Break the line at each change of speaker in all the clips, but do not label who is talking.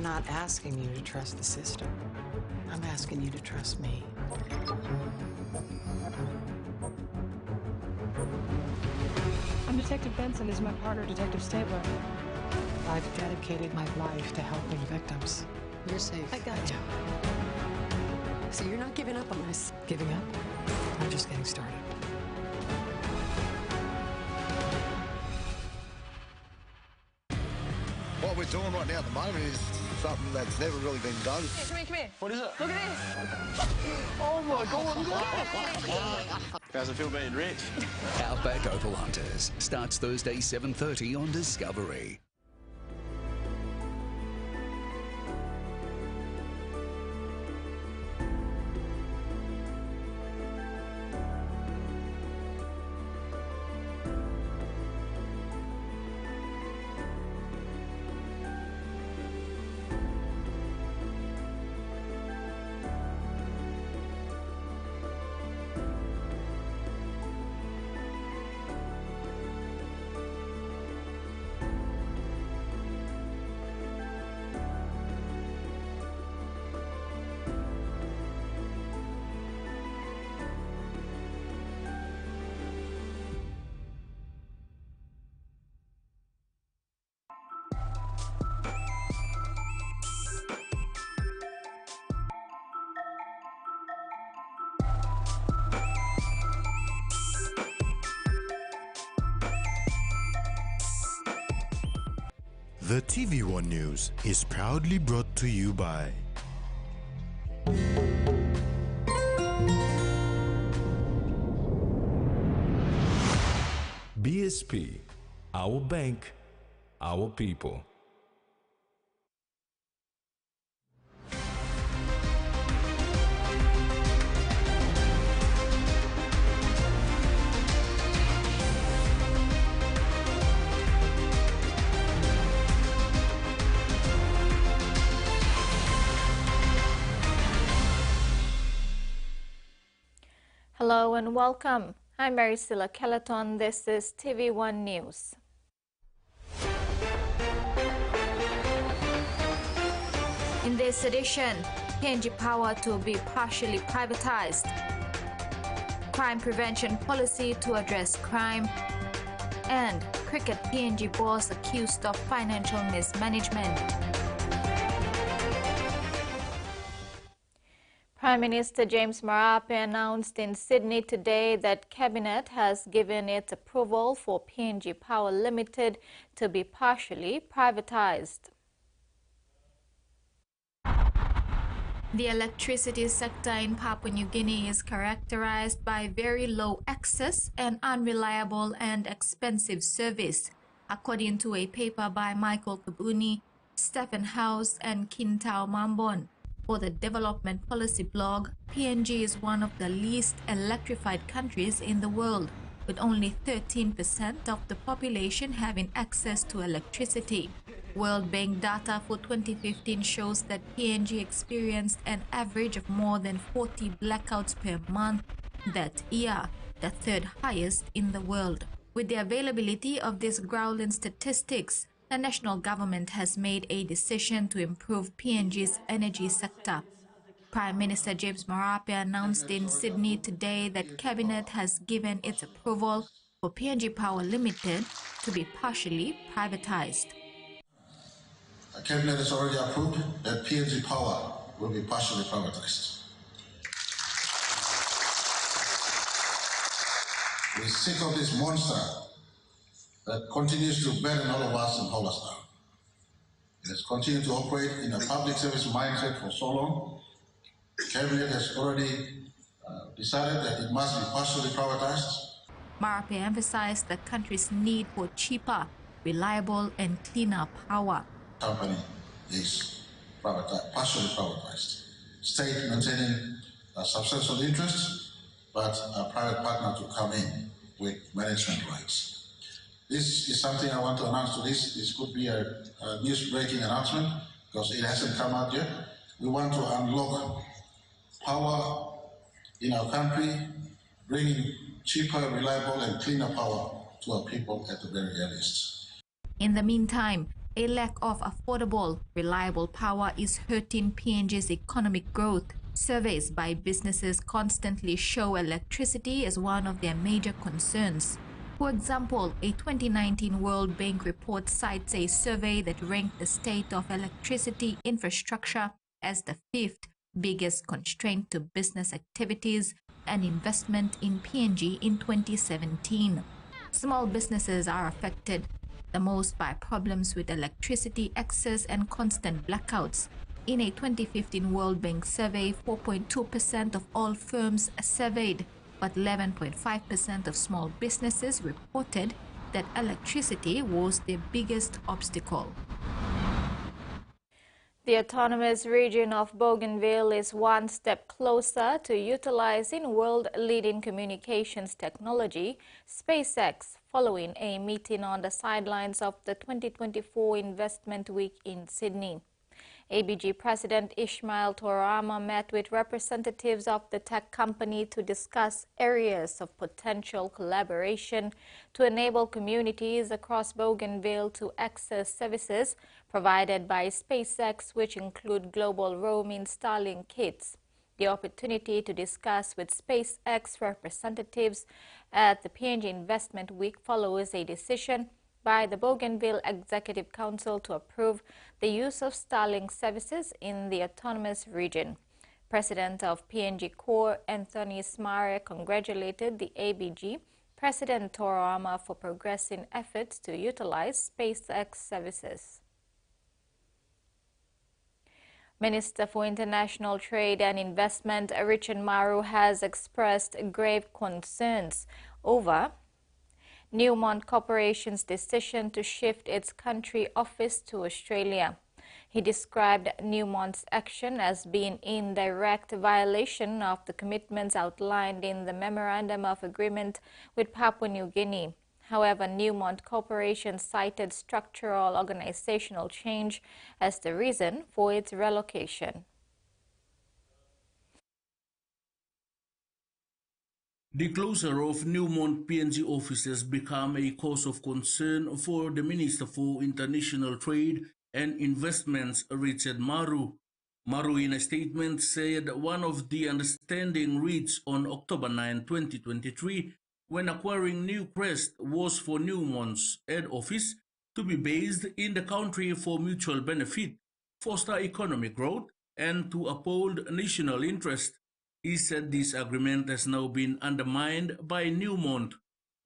I'm not asking you to trust the system. I'm asking you to trust me.
I'm Detective Benson. This is my partner, Detective Stabler.
I've dedicated my life to helping victims.
You're safe.
I got you. So you're not giving up on us?
Giving up? I'm just getting started.
What we're doing right now at the moment is something that's never really been done.
Hey, come here.
What is it?
Look at this.
Oh my God, look at that!
How's it feel being rich?
Outback Opal Hunters starts Thursday 7:30 on Discovery.
The TVWAN News is proudly brought to you by
BSP, our bank, our people.
Hello and welcome. I'm Maricela Kelleton. This is TV1 News. In this edition, PNG Power to be partially privatized. Crime prevention policy to address crime. And cricket PNG boss accused of financial mismanagement. Prime Minister James Marape announced in Sydney today that Cabinet has given its approval for PNG Power Limited to be partially privatized. The electricity sector in Papua New Guinea is characterized by very low access and unreliable and expensive service, according to a paper by Michael Kabuni, Stephen House, and Kintao Mambon. For the development policy blog, PNG is one of the least electrified countries in the world, with only 13% of the population having access to electricity. World Bank data for 2015 shows that PNG experienced an average of more than 40 blackouts per month that year, the third highest in the world. With the availability of these growling statistics, the national government has made a decision to improve PNG's energy sector. Prime Minister James Marape announced in Sydney today that Cabinet has given its approval for PNG Power Limited to be partially privatized.
The Cabinet has already approved that PNG Power will be partially privatized. We're sick of this monster that continues to burden all of us and hold us down. It has continued to operate in a public service mindset for so long. The Cabinet has already decided that it must be partially privatized.
Marape emphasized the country's need for cheaper, reliable, and cleaner power.
The company is partially privatized. State maintaining a substantial interest, but a private partner to come in with management rights. This is something I want to announce to this. This could be a news-breaking announcement because it hasn't come out yet. We want to unlock power in our country, bringing cheaper, reliable, and cleaner power to our people at the very earliest.
In the meantime, A lack of affordable, reliable power is hurting PNG's economic growth. Surveys by businesses constantly show electricity as one of their major concerns. For example, a 2019 World Bank report cites a survey that ranked the state of electricity infrastructure as the 5th biggest constraint to business activities and investment in PNG in 2017. Small businesses are affected the most by problems with electricity access and constant blackouts. In a 2015 World Bank survey, 4.2% of all firms surveyed, but 11.5% of small businesses reported that electricity was their biggest obstacle.
The autonomous region of Bougainville is one step closer to utilizing world-leading communications technology, SpaceX, following a meeting on the sidelines of the 2024 Investment Week in Sydney. ABG President Ismail Torama met with representatives of the tech company to discuss areas of potential collaboration to enable communities across Bougainville to access services provided by SpaceX, which include global roaming Starlink kits. The opportunity to discuss with SpaceX representatives at the PNG Investment Week follows a decision by the Bougainville Executive Council to approve the use of Starlink services in the autonomous region. President of PNG Core, Anthony Smare, congratulated the ABG President Torama for progressing efforts to utilize SpaceX services. Minister for International Trade and Investment Richard Maru has expressed grave concerns over Newmont Corporation's decision to shift its country office to Australia. He described Newmont's action as being in direct violation of the commitments outlined in the Memorandum of Agreement with Papua New Guinea. However, Newmont Corporation cited structural organizational change as the reason for its relocation.
The closure of Newmont PNG offices became a cause of concern for the Minister for International Trade and Investments, Richard Maru. Maru, in a statement, said one of the understanding reached on October 9, 2023, when acquiring Newcrest, was for Newmont's head office to be based in the country for mutual benefit, foster economic growth, and to uphold national interest. He said this agreement has now been undermined by Newmont.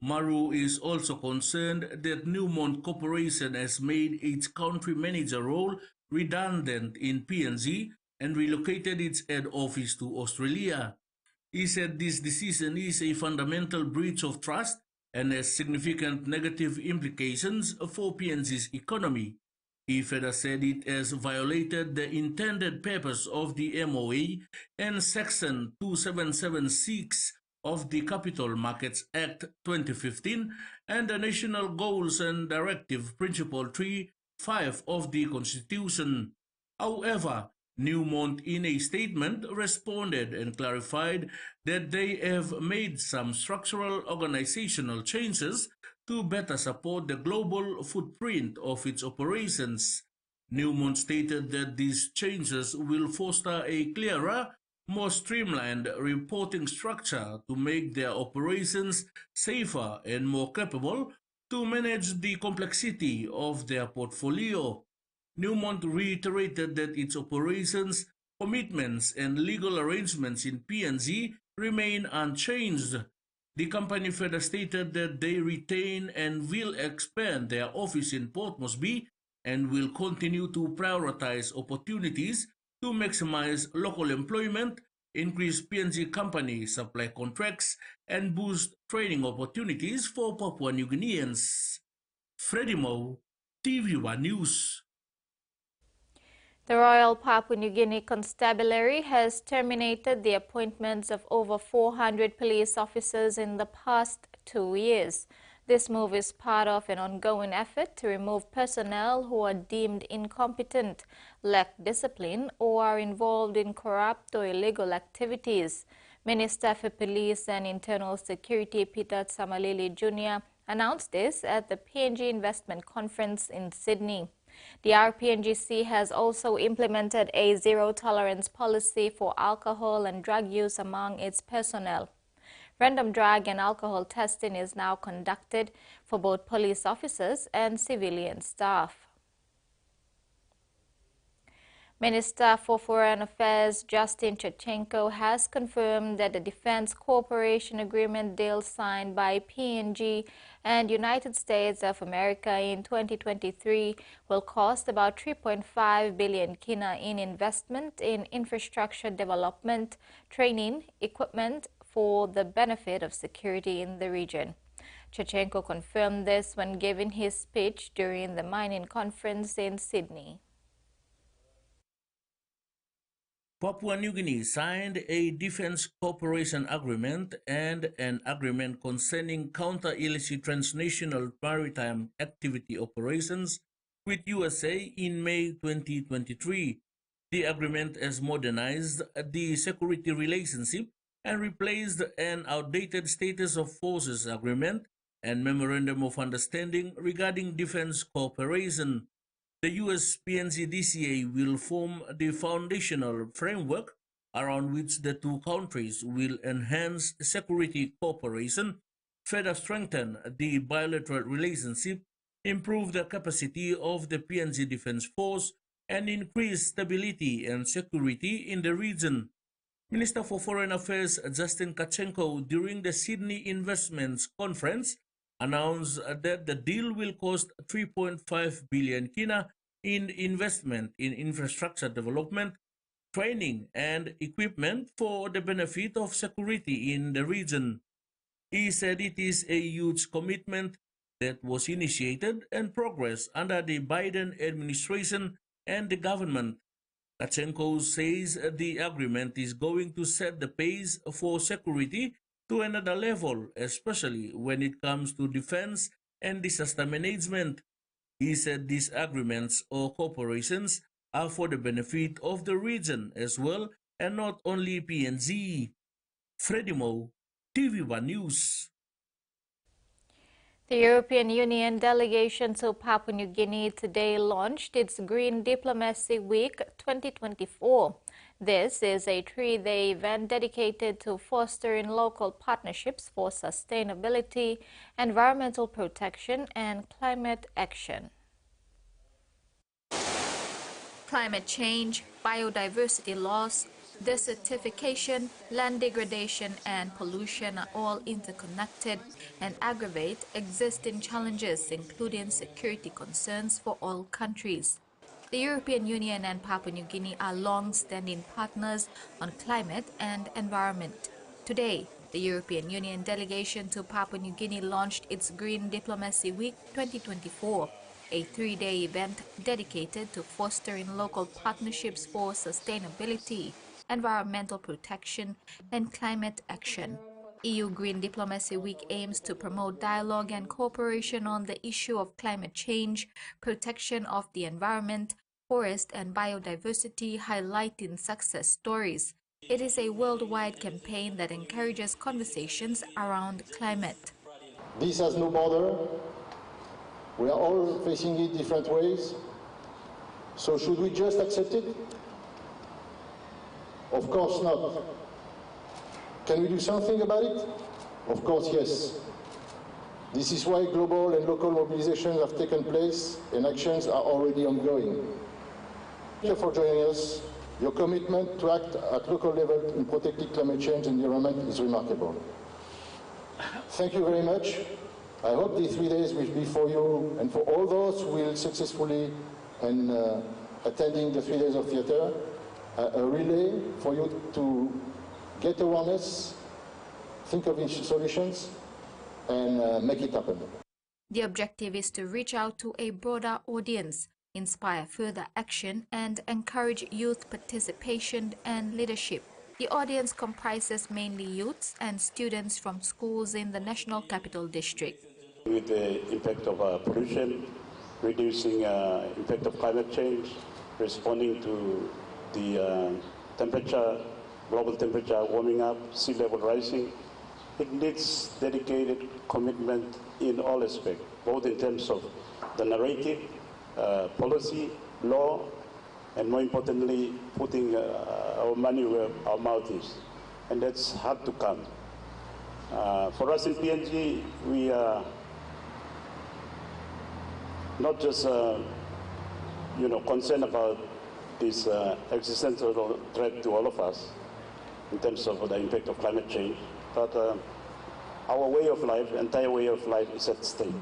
Maru is also concerned that Newmont Corporation has made its country manager role redundant in PNG and relocated its head office to Australia. He said this decision is a fundamental breach of trust and has significant negative implications for PNG's economy. He further said it has violated the intended purpose of the MOA and Section 2776 of the Capital Markets Act 2015 and the National Goals and Directive Principle 3.5 of the Constitution. However, Newmont, in a statement, responded and clarified that they have made some structural organizational changes to better support the global footprint of its operations. Newmont stated that these changes will foster a clearer, more streamlined reporting structure to make their operations safer and more capable to manage the complexity of their portfolio. Newmont reiterated that its operations, commitments, and legal arrangements in PNG remain unchanged. The company further stated that they retain and will expand their office in Port Moresby and will continue to prioritize opportunities to maximize local employment, increase PNG company supply contracts, and boost training opportunities for Papua New Guineans. Freddie Moe, TVWAN News.
The Royal Papua New Guinea Constabulary has terminated the appointments of over 400 police officers in the past 2 years. This move is part of an ongoing effort to remove personnel who are deemed incompetent, lack discipline, or are involved in corrupt or illegal activities. Minister for Police and Internal Security Peter Tsamalili Jr. announced this at the PNG Investment Conference in Sydney. The RPNGC has also implemented a zero-tolerance policy for alcohol and drug use among its personnel. Random drug and alcohol testing is now conducted for both police officers and civilian staff. Minister for Foreign Affairs Justin Chachenko has confirmed that the Defense Cooperation Agreement deal signed by PNG and United States of America in 2023 will cost about 3.5 billion kina in investment in infrastructure development, training, equipment for the benefit of security in the region. Chachenko confirmed this when giving his speech during the mining conference in Sydney.
Papua New Guinea signed a defense cooperation agreement and an agreement concerning counter-illicit transnational maritime activity operations with USA in May 2023. The agreement has modernized the security relationship and replaced an outdated status of forces agreement and memorandum of understanding regarding defense cooperation. The US-PNG DCA will form the foundational framework around which the two countries will enhance security cooperation, further strengthen the bilateral relationship, improve the capacity of the PNG Defense Force, and increase stability and security in the region. Minister for Foreign Affairs Justin Chachenko, during the Sydney Investments Conference, announced that the deal will cost 3.5 billion kina in investment in infrastructure development, training, and equipment for the benefit of security in the region. He said it is a huge commitment that was initiated and progressed under the Biden administration and the government. Chachenko says the agreement is going to set the pace for security to another level, especially when it comes to defense and disaster management. He said these agreements or cooperations are for the benefit of the region as well and not only PNG. Freddie Mo, TVWAN News.
The European Union delegation to Papua New Guinea today launched its Green Diplomacy Week 2024. This is a three-day event dedicated to fostering local partnerships for sustainability, environmental protection, and climate action.
Climate change, biodiversity loss, desertification, land degradation, and pollution are all interconnected and aggravate existing challenges, including security concerns for all countries. The European Union and Papua New Guinea are long-standing partners on climate and environment. Today, the European Union delegation to Papua New Guinea launched its Green Diplomacy Week 2024, a three-day event dedicated to fostering local partnerships for sustainability, environmental protection, and climate action. EU Green Diplomacy Week aims to promote dialogue and cooperation on the issue of climate change, protection of the environment, forest and biodiversity, highlighting success stories. It is a worldwide campaign that encourages conversations around climate.
This has no border. We are all facing it different ways. So should we just accept it? Of course not. Can we do something about it? Of course, yes. This is why global and local mobilizations have taken place and actions are already ongoing. Thank you for joining us. Your commitment to act at local level in protecting climate change and the environment is remarkable. Thank you very much. I hope these 3 days will be for you and for all those who will successfully and attending the 3 days of theatre, a relay for you to get awareness, think of solutions, and make it happen.
The objective is to reach out to a broader audience, inspire further action, and encourage youth participation and leadership. The audience comprises mainly youths and students from schools in the National Capital District.
With the impact of pollution, reducing impact of climate change, responding to the temperature, global temperature warming up, sea level rising, it needs dedicated commitment in all aspects, both in terms of the narrative, policy, law, and more importantly, putting our money where our mouth is. And that's hard to come. For us in PNG, we are not just concerned about this existential threat to all of us in terms of the impact of climate change, but our way of life, entire way of life, is at stake.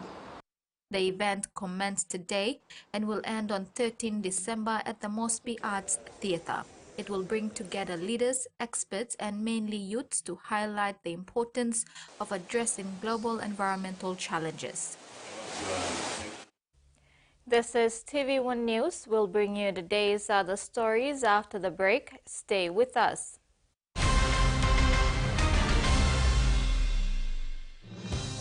The event commenced today and will end on 13 December at the Mosby Arts Theatre. It will bring together leaders, experts, and mainly youths to highlight the importance of addressing global environmental challenges.
This is TV1 News. We'll bring you the day's other stories after the break. Stay with us.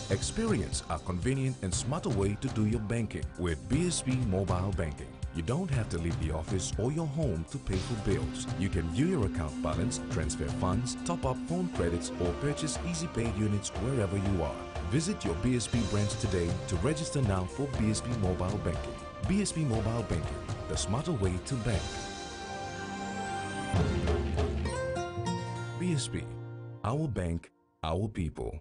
Experience a convenient and smarter way to do your banking with BSP Mobile Banking. You don't have to leave the office or your home to pay for bills. You can view your account balance, transfer funds, top up phone credits, or purchase easy pay units wherever you are. Visit your BSP branch today to register now for BSP Mobile Banking. BSP Mobile Banking, the smarter way to bank. BSP, our bank, our people.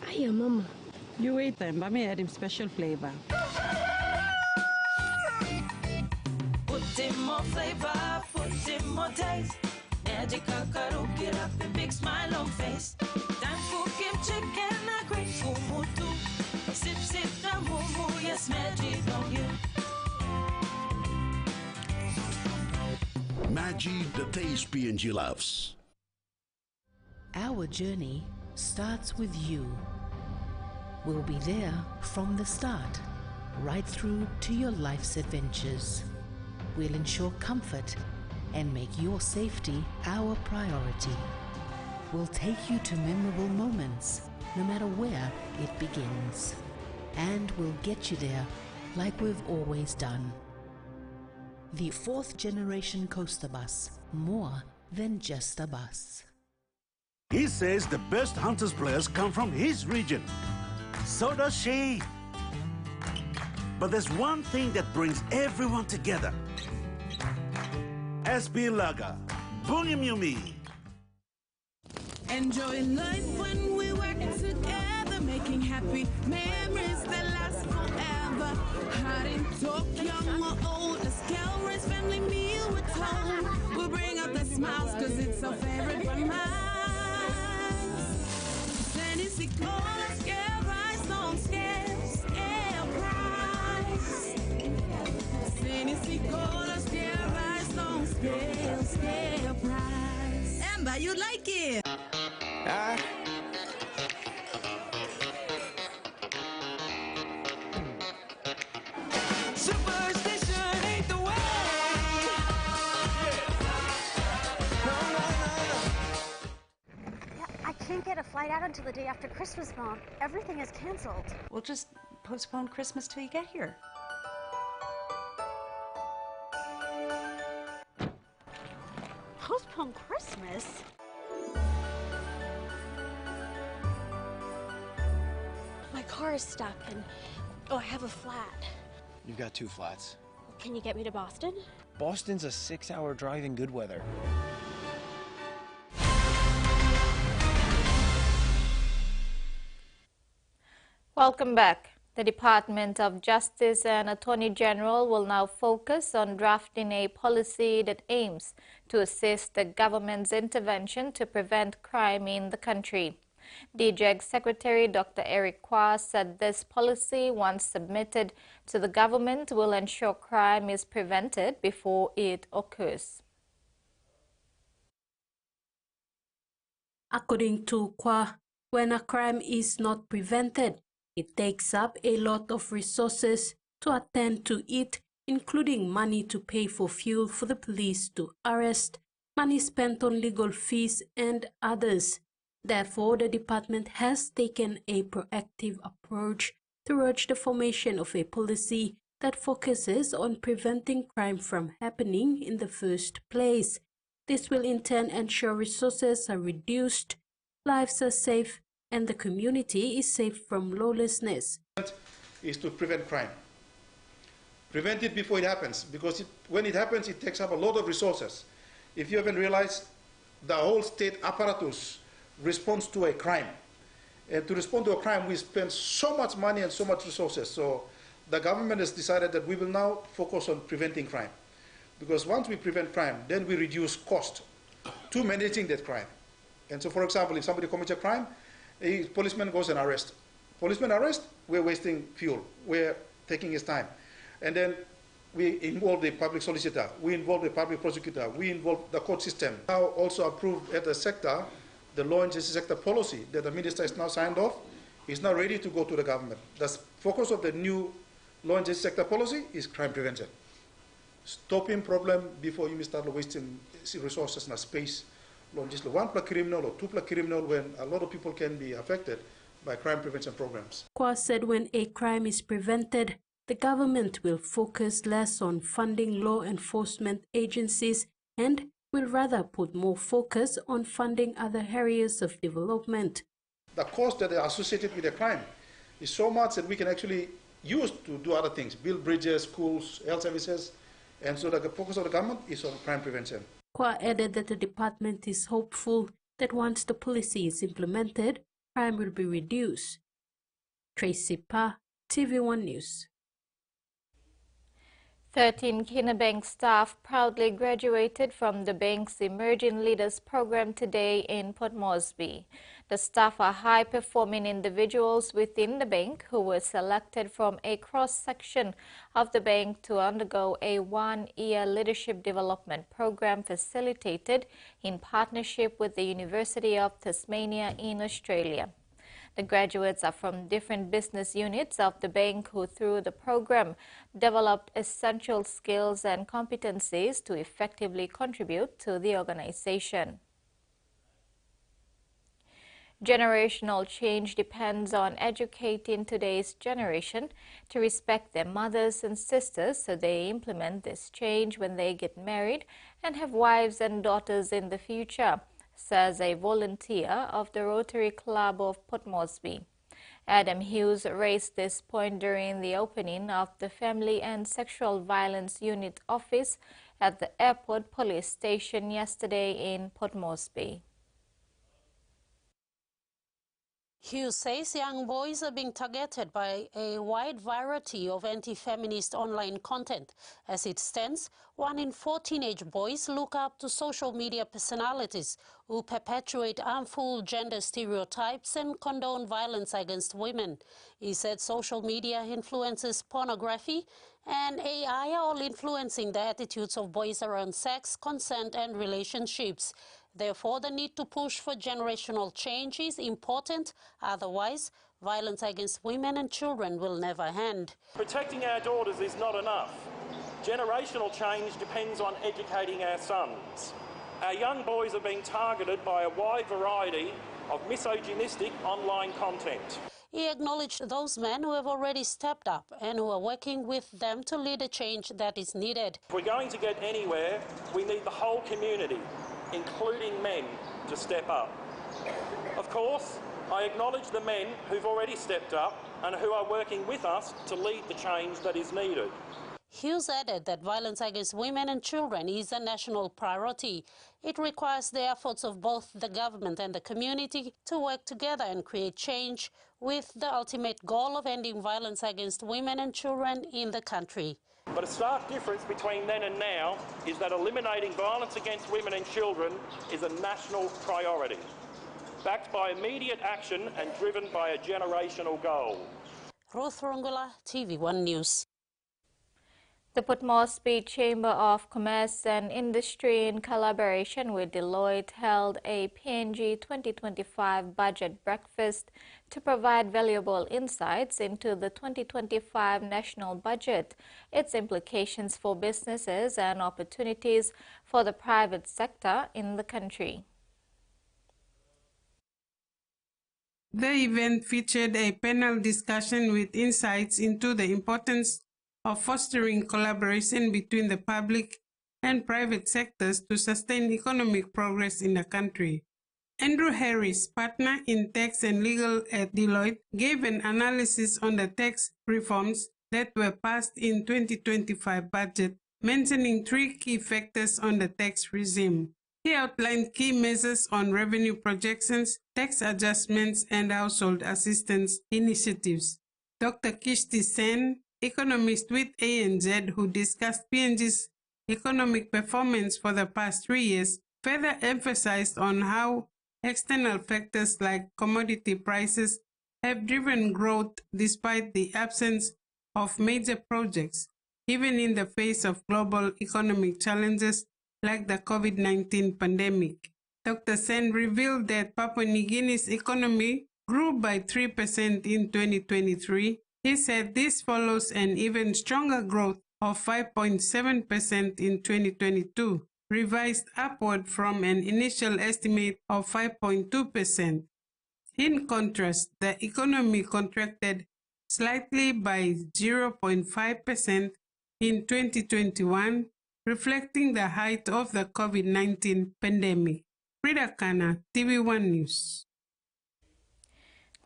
Hiya, Mama. You wait then, but me add him special flavor.
Put in more flavor, put in more taste. Magical karaoke, get up and big smile on face. Time for kimchi and a great fumu too. Sip, sip, the moo, yes, magic on you.
Maggi, the taste PNG loves.
Our journey starts with you. We'll be there from the start, right through to your life's adventures. We'll ensure comfort and make your safety our priority. We'll take you to memorable moments, no matter where it begins. And we'll get you there like we've always done. The 4th generation coaster bus, more than just a bus.
He says the best Hunters players come from his region. So does she. But there's one thing that brings everyone together. SB Lager, Bougainville.
Enjoy life when we work together, making happy memories that last forever. Hot in talk, young or old, a Scalrace family meal with home. We'll bring out the smiles, cause it's our favorite from us. Tennessee Cola, scale rice on scale price. Tennessee Cola, scale rice on scale price. Amber, you like it? Superstition ain't the way.
Yeah, I can't get a flight out until the day after Christmas, Mom. Everything is canceled.
We'll just postpone Christmas till you get here.
Postpone Christmas? My car is stuck and, I have a flat.
You've got 2 flats.
Can you get me to Boston?
Boston's a 6-hour drive in good weather.
Welcome back. The Department of Justice and Attorney General will now focus on drafting a policy that aims to assist the government's intervention to prevent crime in the country. DJEG Secretary Dr. Eric Kwa said this policy, once submitted to the government, will ensure crime is prevented before it occurs.
According to Kwa, when a crime is not prevented, it takes up a lot of resources to attend to it, including money to pay for fuel for the police to arrest, money spent on legal fees, and others. Therefore, the department has taken a proactive approach to urge the formation of a policy that focuses on preventing crime from happening in the first place. This will in turn ensure resources are reduced, lives are safe, and the community is safe from lawlessness.
Is to prevent crime. Prevent it before it happens, because when it happens, it takes up a lot of resources. If you haven't realized, the whole state apparatus responds to a crime. And to respond to a crime, we spend so much money and so much resources. So the government has decided that we will now focus on preventing crime. Because once we prevent crime, then we reduce cost to managing that crime. And so, for example, if somebody commits a crime, a policeman goes and arrests. Policeman arrest, we're wasting fuel. We're taking his time. And then we involve the public solicitor. We involve the public prosecutor. We involve the court system. Now also approved at the sector, the law and justice sector policy that the minister has now signed off is now ready to go to the government. The focus of the new law and justice sector policy is crime prevention. Stopping problem before you start wasting resources and space. Just one plus criminal or two plus criminal, when a lot of people can be affected by crime prevention programs.
Kwa said when a crime is prevented, the government will focus less on funding law enforcement agencies and will rather put more focus on funding other areas of development.
The costs that are associated with a crime is so much that we can actually use to do other things, build bridges, schools, health services, and so the focus of the government is on crime prevention.
Kwa added that the department is hopeful that once the policy is implemented, crime will be reduced. Tracy Pa, TV1 News.
13 Kina Bank staff proudly graduated from the bank's Emerging Leaders program today in Port Moresby. The staff are high-performing individuals within the bank who were selected from a cross-section of the bank to undergo a one-year leadership development program facilitated in partnership with the University of Tasmania in Australia. The graduates are from different business units of the bank who, through the program, developed essential skills and competencies to effectively contribute to the organization. Generational change depends on educating today's generation to respect their mothers and sisters so they implement this change when they get married and have wives and daughters in the future, says a volunteer of the Rotary Club of Port Moresby. Adam Hughes raised this point during the opening of the Family and Sexual Violence Unit office at the Airport Police Station yesterday in Port Moresby.
Hughes says young boys are being targeted by a wide variety of anti-feminist online content. As it stands, 1 in 4 teenage boys look up to social media personalities who perpetuate harmful gender stereotypes and condone violence against women. He said social media influences pornography and AI are all influencing the attitudes of boys around sex, consent and relationships. Therefore, the need to push for generational change is important. Otherwise, violence against women and children will never end.
Protecting our daughters is not enough. Generational change depends on educating our sons. Our young boys are being targeted by a wide variety of misogynistic online content.
He acknowledged those men who have already stepped up and who are working with them to lead a change that is needed.
If we're going to get anywhere, we need the whole community, including men, to step up. Of course, I acknowledge the men who've already stepped up and who are working with us to lead the change that is needed.
Hughes added that violence against women and children is a national priority. It requires the efforts of both the government and the community to work together and create change with the ultimate goal of ending violence against women and children in the country.
But a stark difference between then and now is that eliminating violence against women and children is a national priority, backed by immediate action and driven by a generational goal.
Ruth Rungula, TV1 News.
The Port Moresby Chamber of Commerce and Industry, in collaboration with Deloitte, held a PNG 2025 budget breakfast to provide valuable insights into the 2025 national budget, its implications for businesses and opportunities for the private sector in the country.
The event featured a panel discussion with insights into the importance of fostering collaboration between the public and private sectors to sustain economic progress in the country. Andrew Harris, partner in tax and legal at Deloitte, gave an analysis on the tax reforms that were passed in 2025 budget, mentioning three key factors on the tax regime. He outlined key measures on revenue projections, tax adjustments, and household assistance initiatives. Dr. Kishti Sen, economist with ANZ, who discussed PNG's economic performance for the past 3 years, further emphasized on how external factors like commodity prices have driven growth despite the absence of major projects, even in the face of global economic challenges like the COVID-19 pandemic. Dr. Sen revealed that Papua New Guinea's economy grew by 3% in 2023. He said this follows an even stronger growth of 5.7% in 2022, revised upward from an initial estimate of 5.2%. In contrast, the economy contracted slightly by 0.5% in 2021, reflecting the height of the COVID-19 pandemic. Frida Kana, TVWAN News.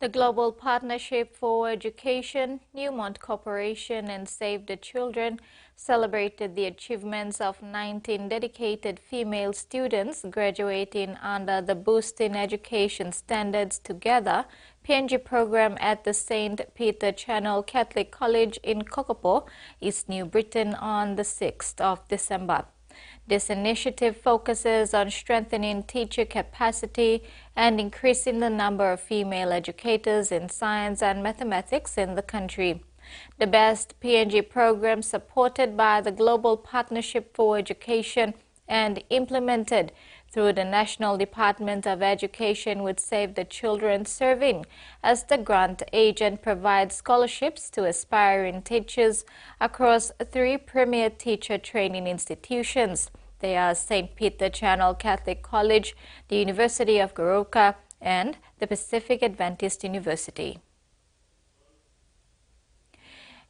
The Global Partnership for Education, Newmont Corporation, and Save the Children celebrated the achievements of 19 dedicated female students graduating under the Boosting Education Standards Together PNG program at the St. Peter Channel Catholic College in Kokopo, East New Britain on the 6th of December. This initiative focuses on strengthening teacher capacity and increasing the number of female educators in science and mathematics in the country. The BEST PNG program, supported by the Global Partnership for Education and implemented through the National Department of Education, would Save the Children, serving as the grant agent, provides scholarships to aspiring teachers across 3 premier teacher training institutions. They are St. Peter Channel Catholic College, the University of Goroka, and the Pacific Adventist University.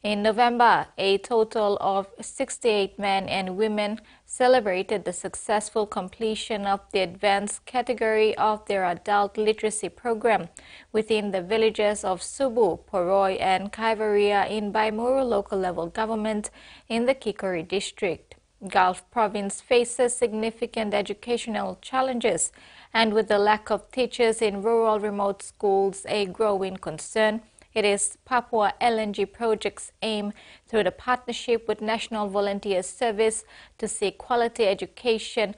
In November, a total of 68 men and women celebrated the successful completion of the advanced category of their adult literacy program within the villages of Subu, Poroi, and Kaivaria in Baimuru local level government in the Kikori district. Gulf province faces significant educational challenges, and with the lack of teachers in rural remote schools a growing concern, it is Papua LNG Project's aim, through the partnership with National Volunteer Service, to see quality education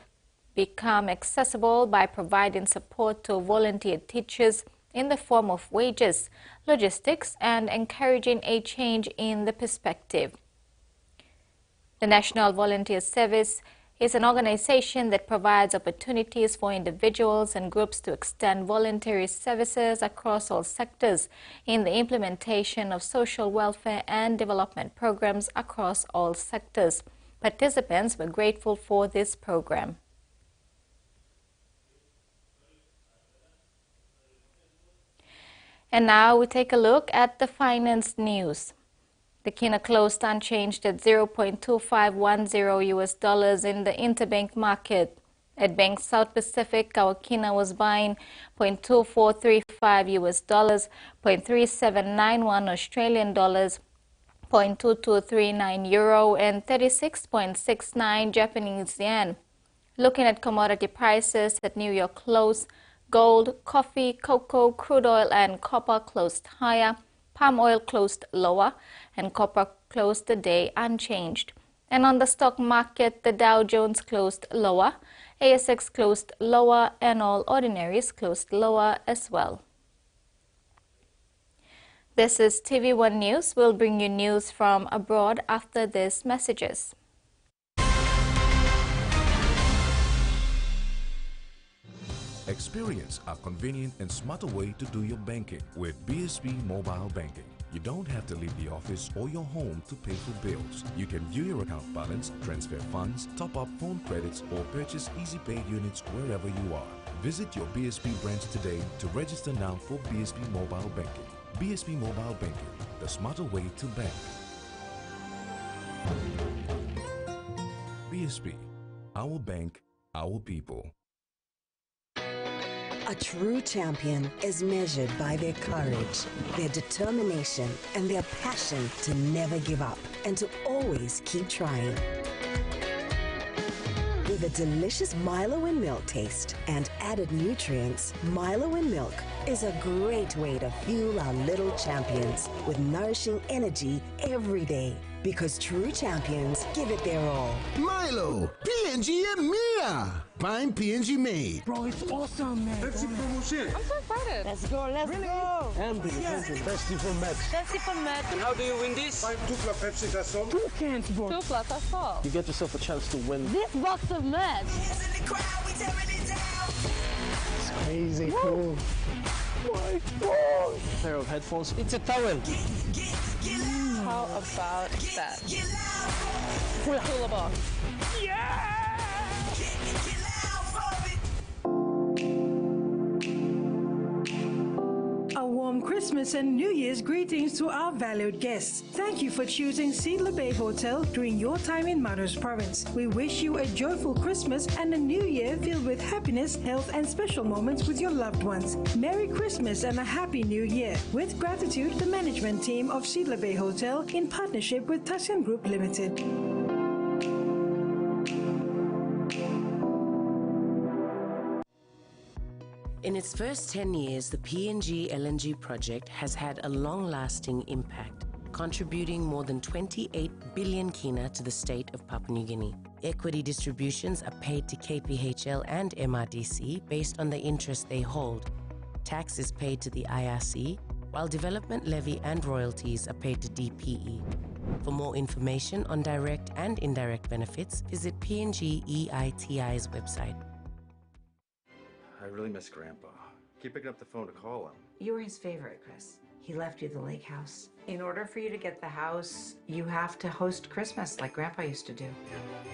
become accessible by providing support to volunteer teachers in the form of wages, logistics, and encouraging a change in the perspective. The National Volunteer Service is an organization that provides opportunities for individuals and groups to extend voluntary services across all sectors in the implementation of social welfare and development programs across all sectors. Participants were grateful for this program. And now we take a look at the finance news. The Kina closed unchanged at $0.2510 US in the interbank market. At Bank South Pacific, our Kina was buying $0.2435 US, $0.3791 Australian dollars, $0.2239 euro, and 36.69 Japanese yen. Looking at commodity prices at New York close, gold, coffee, cocoa, crude oil, and copper closed higher. Palm oil closed lower, and copper closed the day unchanged. And on the stock market, the Dow Jones closed lower, ASX closed lower, and all ordinaries closed lower as well. This is TV1 News. We'll bring you news from abroad after these messages.
Experience a convenient and smarter way to do your banking with BSP Mobile Banking. You don't have to leave the office or your home to pay for bills. You can view your account balance, transfer funds, top up phone credits, or purchase EasyPay units wherever you are. Visit your BSP branch today to register now for BSP Mobile Banking. BSP Mobile Banking, the smarter way to bank. BSP, our bank, our people.
A true champion is measured by their courage, their determination, and their passion to never give up and to always keep trying. With a delicious Milo in milk taste and added nutrients, Milo in milk is a great way to fuel our little champions with nourishing energy every day. Because true champions give it their all.
Milo, PNG and Mia. Pine PNG made.
Bro, it's awesome, man.
Pepsi promotion.
I'm so excited. Let's go, let's go.
And big attention, Pepsi for Max.
Pepsi for Max.
And how do you win this? 5 tupla Pepsi, that's all.
2 cans, bro. 2 plus, that's all.
You get yourself a chance to win
this box of Max.
It's crazy cool. My God. A pair of headphones. It's a towel.
How about that? Cool box.
Yeah!
A warm Christmas and New Year's greetings to our valued guests. Thank you for choosing Cedar Bay Hotel during your time in Maros Province. We wish you a joyful Christmas and a new year filled with happiness, health, and special moments with your loved ones. Merry Christmas and a Happy New Year. With gratitude, the management team of Cedar Bay Hotel in partnership with Tuscan Group Limited.
In its first 10 years, the PNG LNG project has had a long-lasting impact, contributing more than 28 billion kina to the state of Papua New Guinea. Equity distributions are paid to KPHL and MRDC based on the interest they hold. Tax is paid to the IRC, while development levy and royalties are paid to DPE. For more information on direct and indirect benefits, visit PNG EITI's website.
I really miss Grandpa. Keep picking up the phone to call him.
You were his favorite, Chris. He left you the lake house. In order for you to get the house, you have to host Christmas like Grandpa used to do.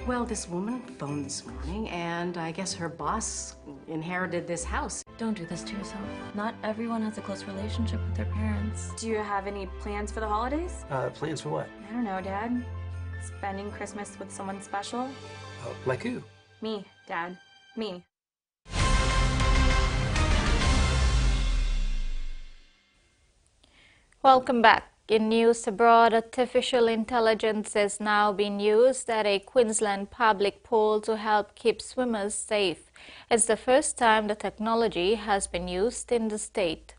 Well, this woman phoned this morning, and I guess her boss inherited this house.
Don't do this to yourself. Not everyone has a close relationship with their parents. Do you have any plans for the holidays?
Plans for what?
I don't know, Dad. Spending Christmas with someone special?
Like who?
Me, Dad. Me.
Welcome back. In news abroad, artificial intelligence is now being used at a Queensland public pool to help keep swimmers safe. It's the first time the technology has been used in the state.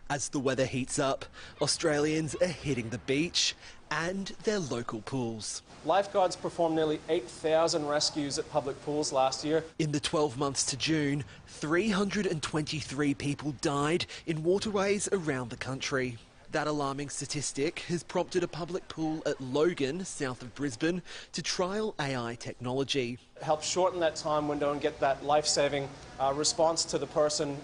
As the weather heats up, Australians are hitting the beach and their local pools.
Lifeguards performed nearly 8,000 rescues at public pools last year.
In the 12 months to June, 323 people died in waterways around the country. That alarming statistic has prompted a public pool at Logan, south of Brisbane, to trial AI technology.
It helps shorten that time window and get that life-saving response to the person,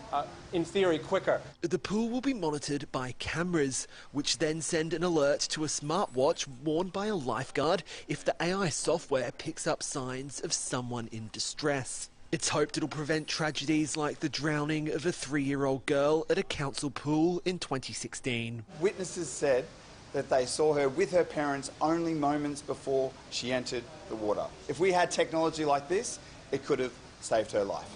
in theory, quicker.
The pool will be monitored by cameras, which then send an alert to a smartwatch worn by a lifeguard if the AI software picks up signs of someone in distress. It's hoped it'll prevent tragedies like the drowning of a 3-year-old girl at a council pool in 2016.
Witnesses said that they saw her with her parents only moments before she entered the water. If we had technology like this, it could have saved her life.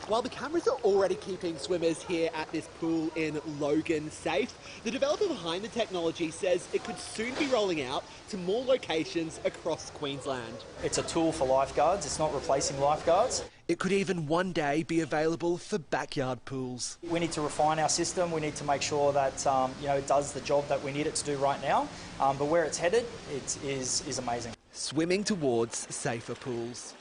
While the cameras are already keeping swimmers here at this pool in Logan safe, the developer behind the technology says it could soon be rolling out to more locations across Queensland.
It's a tool for lifeguards, it's not replacing lifeguards.
It could even one day be available for backyard pools.
We need to refine our system, we need to make sure that it does the job that we need it to do right now, but where it's headed, it is amazing.
Swimming towards safer pools.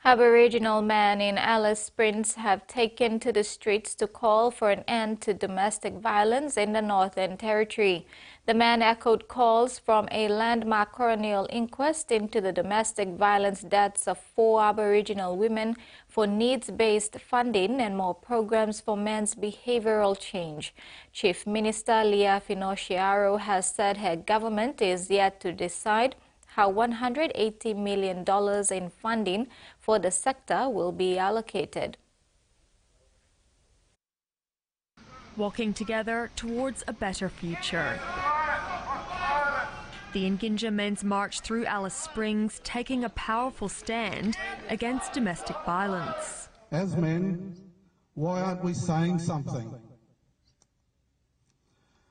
Aboriginal men in Alice Springs have taken to the streets to call for an end to domestic violence in the Northern Territory. The men echoed calls from a landmark coronial inquest into the domestic violence deaths of 4 Aboriginal women for needs-based funding and more programs for men's behavioral change. Chief Minister Leah Finocchiaro has said her government is yet to decide how $180 million in funding for the sector will be allocated.
Walking together towards a better future.
The Nginja Men's March through Alice Springs, taking a powerful stand against domestic violence.
As men, why aren't we saying something?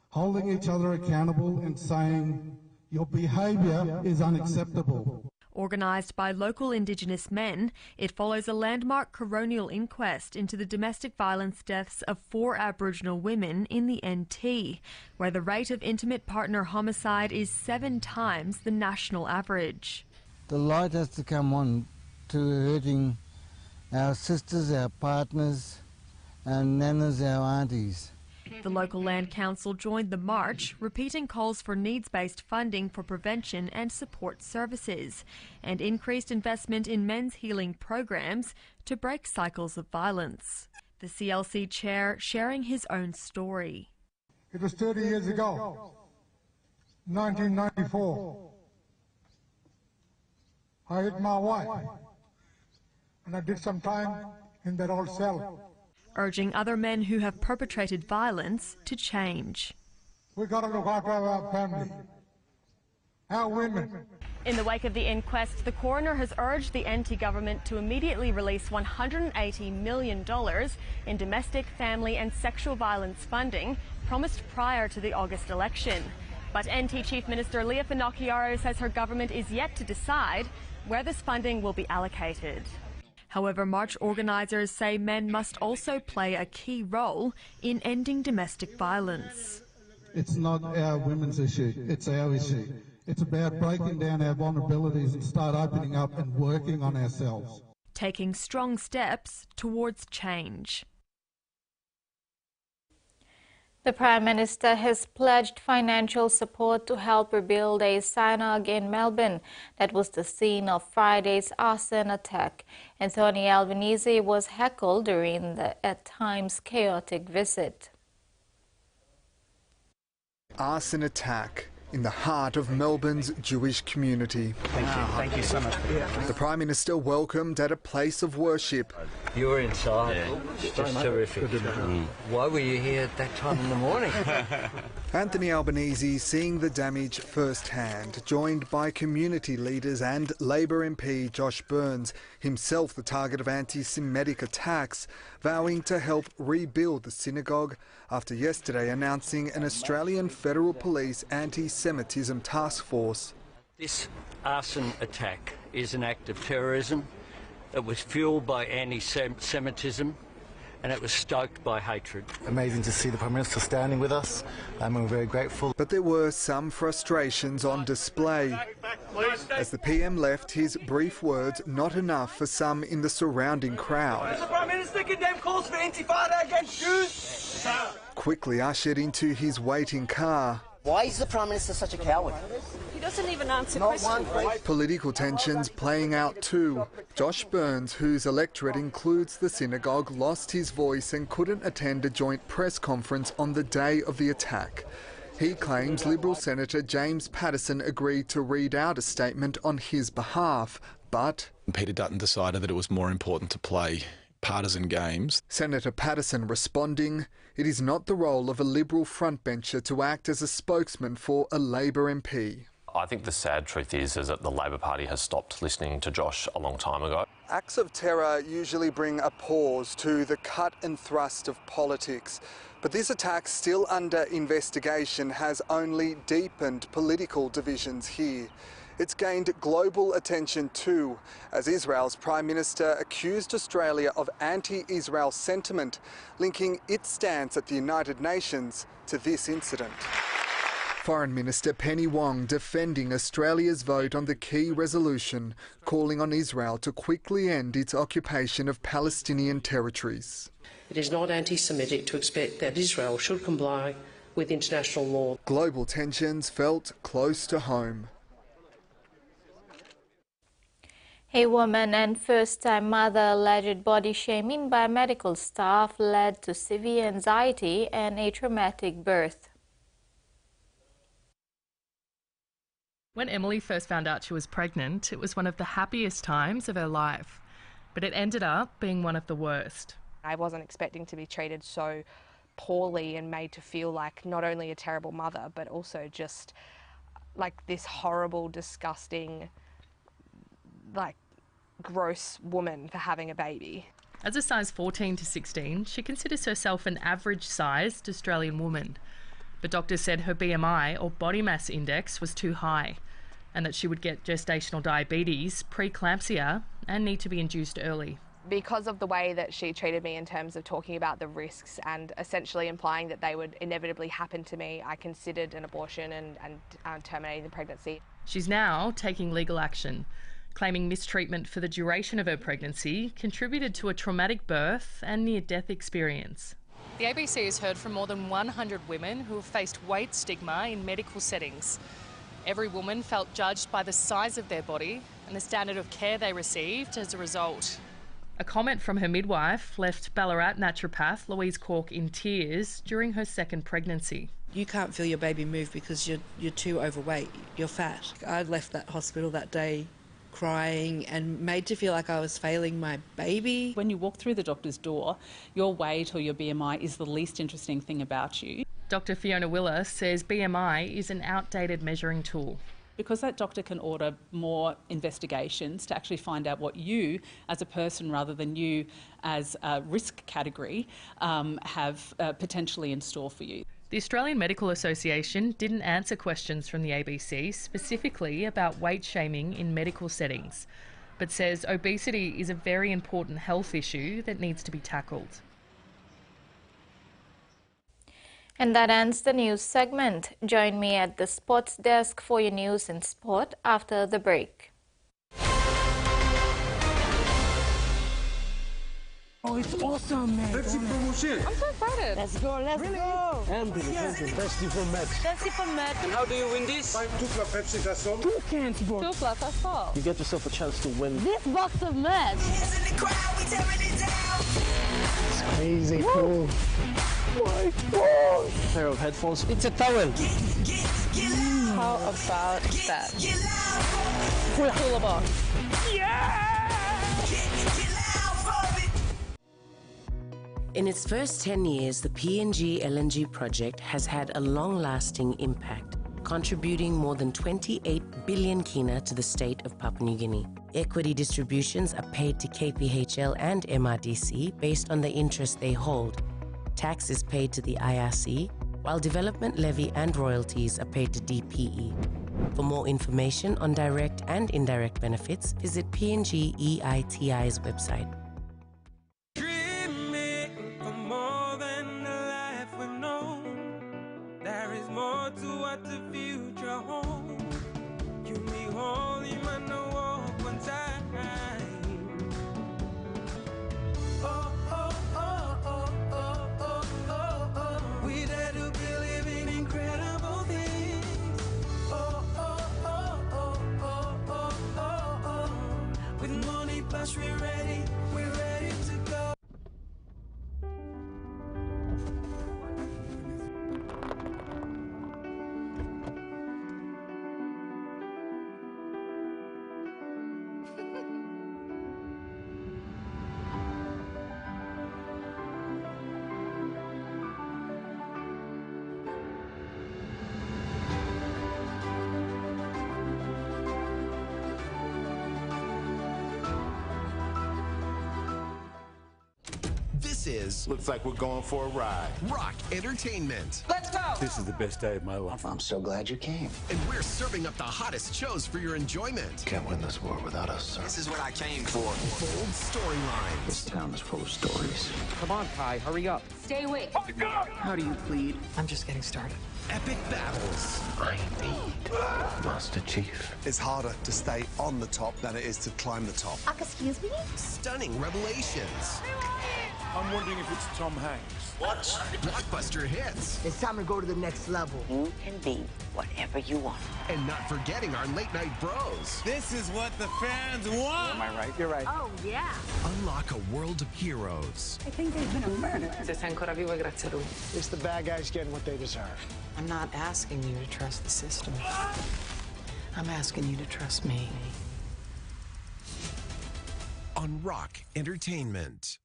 Holding each other accountable and saying, your behaviour is unacceptable.
Organised by local Indigenous men, it follows a landmark coronial inquest into the domestic violence deaths of 4 Aboriginal women in the NT, where the rate of intimate partner homicide is 7 times the national average.
The light has to come on to hurting our sisters, our partners, our nanas, our aunties.
The local land council joined the march, repeating calls for needs-based funding for prevention and support services, and increased investment in men's healing programs to break cycles of violence. The CLC chair sharing his own story.
It was 30 years ago, 1994. I hit my wife, and I did some time in that old cell.
Urging other men who have perpetrated violence to change.
We've got to look after our family, our women.
In the wake of the inquest, the coroner has urged the NT government to immediately release $180 million in domestic, family and sexual violence funding promised prior to the August election. But NT Chief Minister Leah Finocchiaro says her government is yet to decide where this funding will be allocated. However, march organisers say men must also play a key role in ending domestic violence.
It's not our women's issue, it's our issue. It's about breaking down our vulnerabilities and start opening up and working on ourselves.
Taking strong steps towards change.
The Prime Minister has pledged financial support to help rebuild a synagogue in Melbourne that was the scene of Friday's arson attack. Anthony Albanese was heckled during the at times chaotic visit.
Arson attack in the heart of Melbourne's Jewish community.
Thank you so much.
The Prime Minister welcomed at a place of worship.
You were inside. Just terrific. Why were you here at that time in the morning?
Anthony Albanese seeing the damage firsthand, joined by community leaders and Labor MP Josh Burns, himself the target of anti-Semitic attacks, vowing to help rebuild the synagogue after yesterday announcing an Australian Federal Police anti-Semitism task force.
This arson attack is an act of terrorism. It was fuelled by anti-Semitism and it was stoked by hatred. Amazing to see the Prime Minister standing with us, and we're very grateful.
But there were some frustrations on display. As the PM left, his brief words not enough for some in the surrounding crowd.
The Prime Minister condemned calls for intifada against Jews.
Quickly ushered into his waiting car.
Why is the Prime Minister such a coward?
He doesn't even answer questions.
Political tensions playing out too. Josh Burns, whose electorate includes the synagogue, lost his voice and couldn't attend a joint press conference on the day of the attack. He claims Liberal Senator James Paterson agreed to read out a statement on his behalf, but
Peter Dutton decided that it was more important to play partisan games.
Senator Paterson responding, it is not the role of a Liberal frontbencher to act as a spokesman for a Labor MP.
I think the sad truth is that the Labor Party has stopped listening to Josh a long time ago.
Acts of terror usually bring a pause to the cut and thrust of politics. But this attack, still under investigation, has only deepened political divisions here. It's gained global attention too, as Israel's Prime Minister accused Australia of anti-Israel sentiment, linking its stance at the United Nations to this incident. Foreign Minister Penny Wong defending Australia's vote on the key resolution, calling on Israel to quickly end its occupation of Palestinian territories.
It is not anti-Semitic to expect that Israel should comply with international law.
Global tensions felt close to home.
A woman and first-time mother alleged body shaming by medical staff led to severe anxiety and a traumatic birth.
When Emily first found out she was pregnant, it was one of the happiest times of her life, but it ended up being one of the worst.
I wasn't expecting to be treated so poorly and made to feel like not only a terrible mother, but also just like this horrible, disgusting, like gross woman for having a baby.
As a size 14 to 16, she considers herself an average-sized Australian woman. But doctors said her BMI, or body mass index, was too high, and that she would get gestational diabetes, preeclampsia, and need to be induced early.
Because of the way that she treated me in terms of talking about the risks and essentially implying that they would inevitably happen to me, I considered an abortion and terminating the pregnancy.
She's now taking legal action, claiming mistreatment for the duration of her pregnancy contributed to a traumatic birth and near-death experience. The ABC has heard from more than 100 women who have faced weight stigma in medical settings. Every woman felt judged by the size of their body and the standard of care they received as a result. A comment from her midwife left Ballarat naturopath Louise Cork in tears during her second pregnancy.
You can't feel your baby move because you're too overweight, you're fat. I left that hospital that day crying and made to feel like I was failing my baby.
When you walk through the doctor's door, your weight or your BMI is the least interesting thing about you.
Dr Fiona Willer says BMI is an outdated measuring tool.
Because that doctor can order more investigations to actually find out what you as a person rather than you as a risk category have potentially in store for you.
The Australian Medical Association didn't answer questions from the ABC specifically about weight shaming in medical settings, but says obesity is a very important health issue that needs to be tackled.
And that ends the news segment. Join me at the sports desk for your news and sport after the break.
Oh, it's awesome, man. Pepsi promotion.
I'm so excited.
Let's go, let's go. And Pepsi for match.
Pepsi for match.
And how do you win this? 2 Pepsi, that's all. 2 cans, bro.
2 plus, that's all.
You get yourself a chance to win
This box of match.
It's crazy cool. My God. Pair of headphones. It's a towel.
How about that? Cooler box.
Yeah!
In its first 10 years, the PNG LNG project has had a long-lasting impact, contributing more than 28 billion kina to the state of Papua New Guinea. Equity distributions are paid to KPHL and MRDC based on the interest they hold. Tax is paid to the IRC, while development levy and royalties are paid to DPE. For more information on direct and indirect benefits, visit PNG EITI's website.
Looks like we're going for a ride.
Rock Entertainment.
Let's go! This is the best day of my life.
I'm so glad you came. And we're serving up the hottest shows for your enjoyment.
Can't win this war without us, sir.
This is what I came for. Bold storylines.
This town is full of stories.
Come on, Kai, hurry up.
Stay awake.
Oh, God!
How do you plead? I'm just getting started. Epic battles.
I need Master Chief.
It's harder to stay on the top than it is to climb the top.
Excuse me?
Stunning revelations.
I'm wondering if it's Tom Hanks.
What? Blockbuster hits.
It's time to go to the next level.
You can be whatever you want.
And not forgetting our late night bros.
This is what the fans want.
Am I right? You're right.
Oh, yeah.
Unlock a world of heroes.
I think there's been a murder.
It's the bad guys getting what they deserve.
I'm not asking you to trust the system. I'm asking you to trust me.
On Rock Entertainment.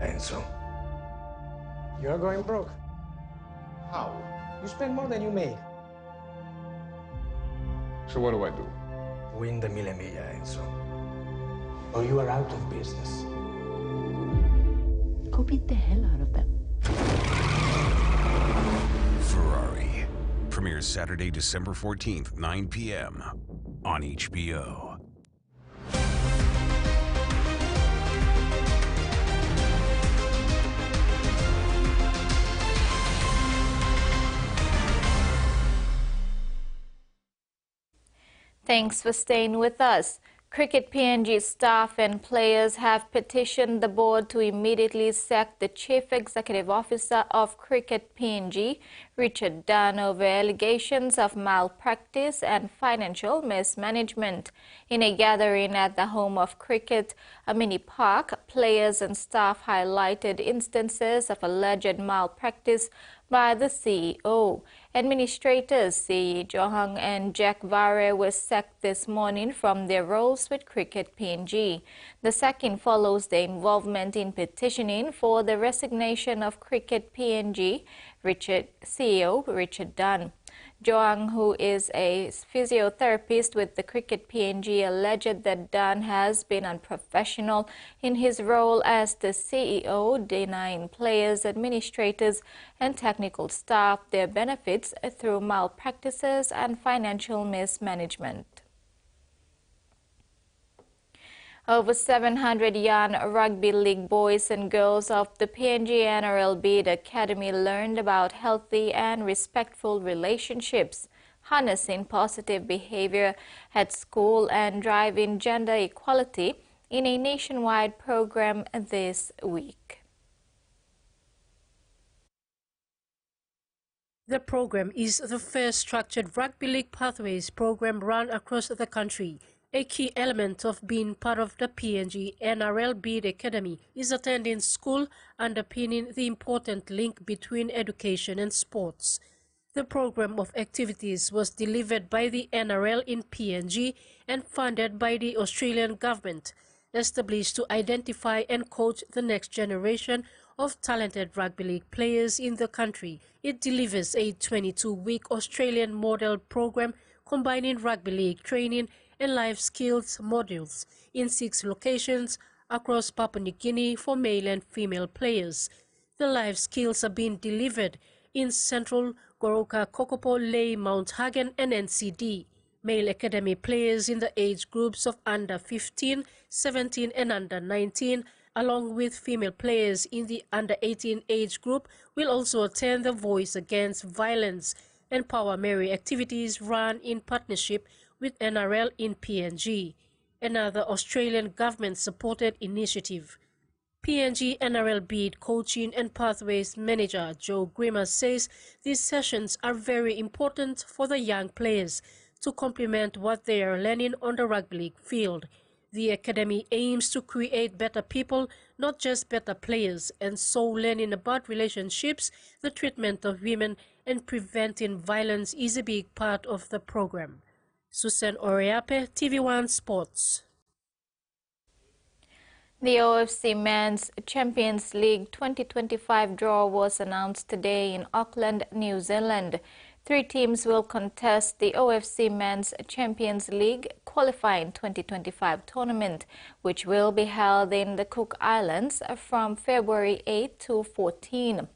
And so, you're going broke.
How? You spend more than you make.
So what do I do?
Win the Mille Miglia, Enzo. Or you are out of business.
Go beat the hell out of them.
Ferrari premieres Saturday, December 14th, 9 p.m. on HBO.
Thanks for staying with us. Cricket PNG staff and players have petitioned the board to immediately sack the Chief Executive Officer of Cricket PNG, Richard Dunn, over allegations of malpractice and financial mismanagement. In a gathering at the home of Cricket, a mini park, players and staff highlighted instances of alleged malpractice by the CEO. Administrators C. Johang and Jack Vare were sacked this morning from their roles with Cricket PNG. The sacking follows the involvement in petitioning for the resignation of Cricket PNG CEO Richard Dunn. Johang, who is a physiotherapist with the Cricket PNG, alleged that Dunn has been unprofessional in his role as the CEO, denying players, administrators and technical staff their benefits through malpractices and financial mismanagement. Over 700 young rugby league boys and girls of the PNG NRL Bid Academy learned about healthy and respectful relationships, harnessing positive behavior at school and driving gender equality in a nationwide program this week.
The program is the first structured rugby league pathways program run across the country. A key element of being part of the PNG NRL Bid Academy is attending school, underpinning the important link between education and sports. The program of activities was delivered by the NRL in PNG and funded by the Australian government, established to identify and coach the next generation of talented rugby league players in the country. It delivers a 22-week Australian model program combining rugby league training and life skills modules in 6 locations across Papua New Guinea for male and female players. The life skills are being delivered in Central, Goroka, Kokopo, Lae, Mount Hagen and NCD. Male academy players in the age groups of under 15, 17 and under 19, along with female players in the under 18 age group, will also attend the Voice Against Violence and Power Mary activities run in partnership with NRL in PNG, another Australian government-supported initiative. PNG NRL Bid Coaching and Pathways Manager Joe Grimmer says these sessions are very important for the young players to complement what they are learning on the rugby league field. The academy aims to create better people, not just better players, and so learning about relationships, the treatment of women, and preventing violence is a big part of the program. Susan Oriape, TV1 Sports.
The OFC Men's Champions League 2025 draw was announced today in Auckland, New Zealand. 3 teams will contest the OFC Men's Champions League qualifying 2025 tournament, which will be held in the Cook Islands from February 8 to 14.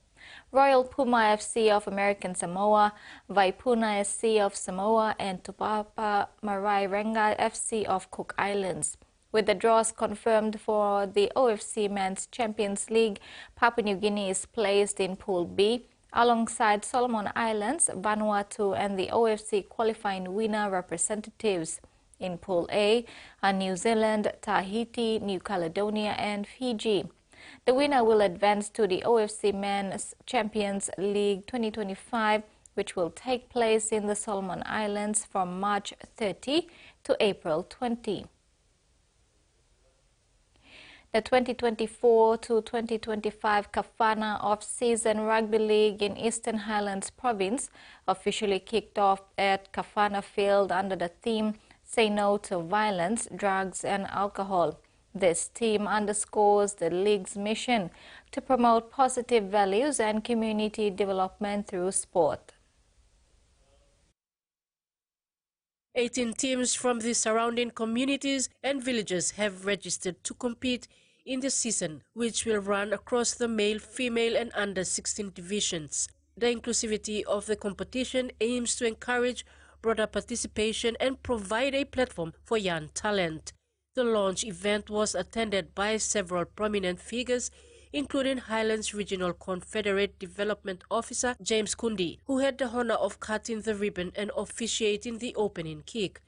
Royal Puma FC of American Samoa, Vaipuna SC of Samoa, and Tupapa Marae-Renga FC of Cook Islands. With the draws confirmed for the OFC Men's Champions League, Papua New Guinea is placed in Pool B, alongside Solomon Islands, Vanuatu, and the OFC qualifying winner representatives. In Pool A are New Zealand, Tahiti, New Caledonia, and Fiji. The winner will advance to the OFC Men's Champions League 2025, which will take place in the Solomon Islands from March 30 to April 20. The 2024 to 2025 Kafana Off-Season Rugby League in Eastern Highlands Province officially kicked off at Kafana Field under the theme Say No to Violence, Drugs and Alcohol. This team underscores the league's mission to promote positive values and community development through sport.
18 teams from the surrounding communities and villages have registered to compete in the season, which will run across the male, female and under-16 divisions. The inclusivity of the competition aims to encourage broader participation and provide a platform for young talent. The launch event was attended by several prominent figures, including Highlands Regional Confederate Development Officer James Kundi, who had the honor of cutting the ribbon and officiating the opening kick.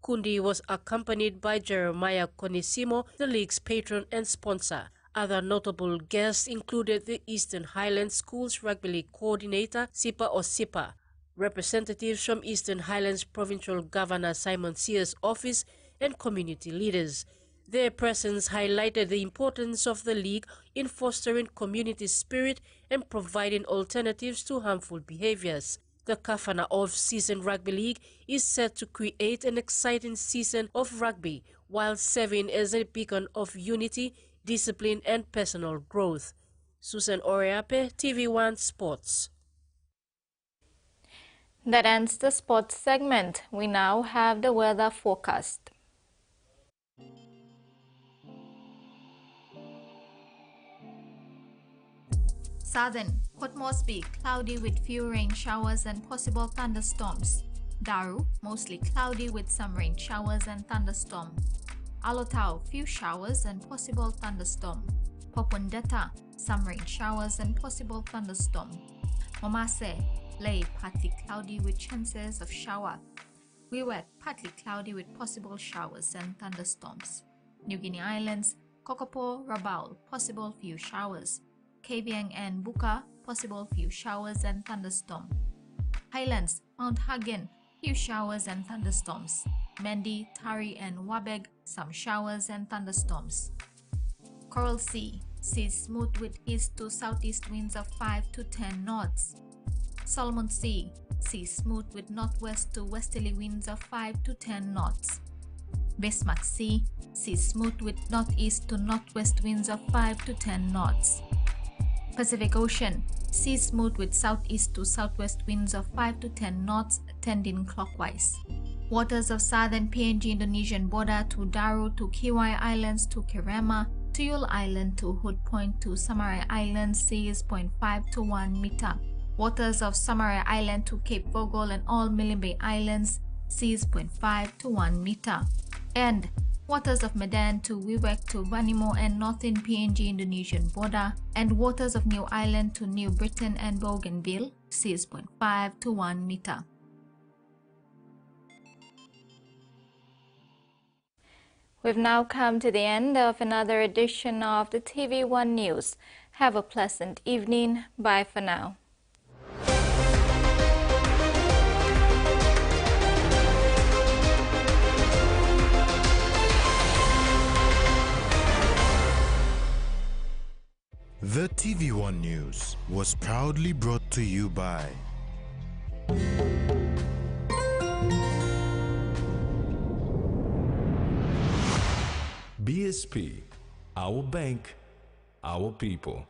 Kundi was accompanied by Jeremiah Konisimo, the league's patron and sponsor. Other notable guests included the Eastern Highlands Schools Rugby League Coordinator, Sipa Osipa, representatives from Eastern Highlands Provincial Governor Simon Sears' office, and community leaders. Their presence highlighted the importance of the league in fostering community spirit and providing alternatives to harmful behaviors. The Kafana off-season rugby league is set to create an exciting season of rugby while serving as a beacon of unity, discipline and personal growth. Susan Oriape, TV1 Sports.
That ends the sports segment. We now have the weather forecast. Southern, Port Moresby, cloudy with few rain showers and possible thunderstorms. Daru, mostly cloudy with some rain showers and thunderstorm. Alotau, few showers and possible thunderstorm. Popondetta, some rain showers and possible thunderstorm. Momase, Lay, partly cloudy with chances of shower. Wewak, partly cloudy with possible showers and thunderstorms. New Guinea Islands, Kokopo, Rabaul, possible few showers. Kavieng and Buka, possible few showers and thunderstorm. Highlands, Mount Hagen, few showers and thunderstorms. Mendi, Tari and Wabeg, some showers and thunderstorms. Coral Sea, seas smooth with east to southeast winds of 5 to 10 knots. Solomon Sea, seas smooth with northwest to westerly winds of 5 to 10 knots. Bismarck Sea, seas smooth with northeast to northwest winds of 5 to 10 knots. Pacific Ocean, seas smooth with southeast to southwest winds of 5 to 10 knots, tending clockwise. Waters of southern PNG Indonesian border to Daru to Kiwai Islands to Kirema, to Yule Island to Hood Point to Samarai Island, seas 0.5 to 1 meter. Waters of Samarai Island to Cape Vogel and all Milne Bay Islands, seas 0.5 to 1 meter. And waters of Medan to Wewak to Vanimo and northern PNG Indonesian border, and waters of New Ireland to New Britain and Bougainville, seas 0.5 to 1 meter. We've now come to the end of another edition of the TV1 News. Have a pleasant evening. Bye for now.
The TV1 News was proudly brought to you by BSP, our bank, our people.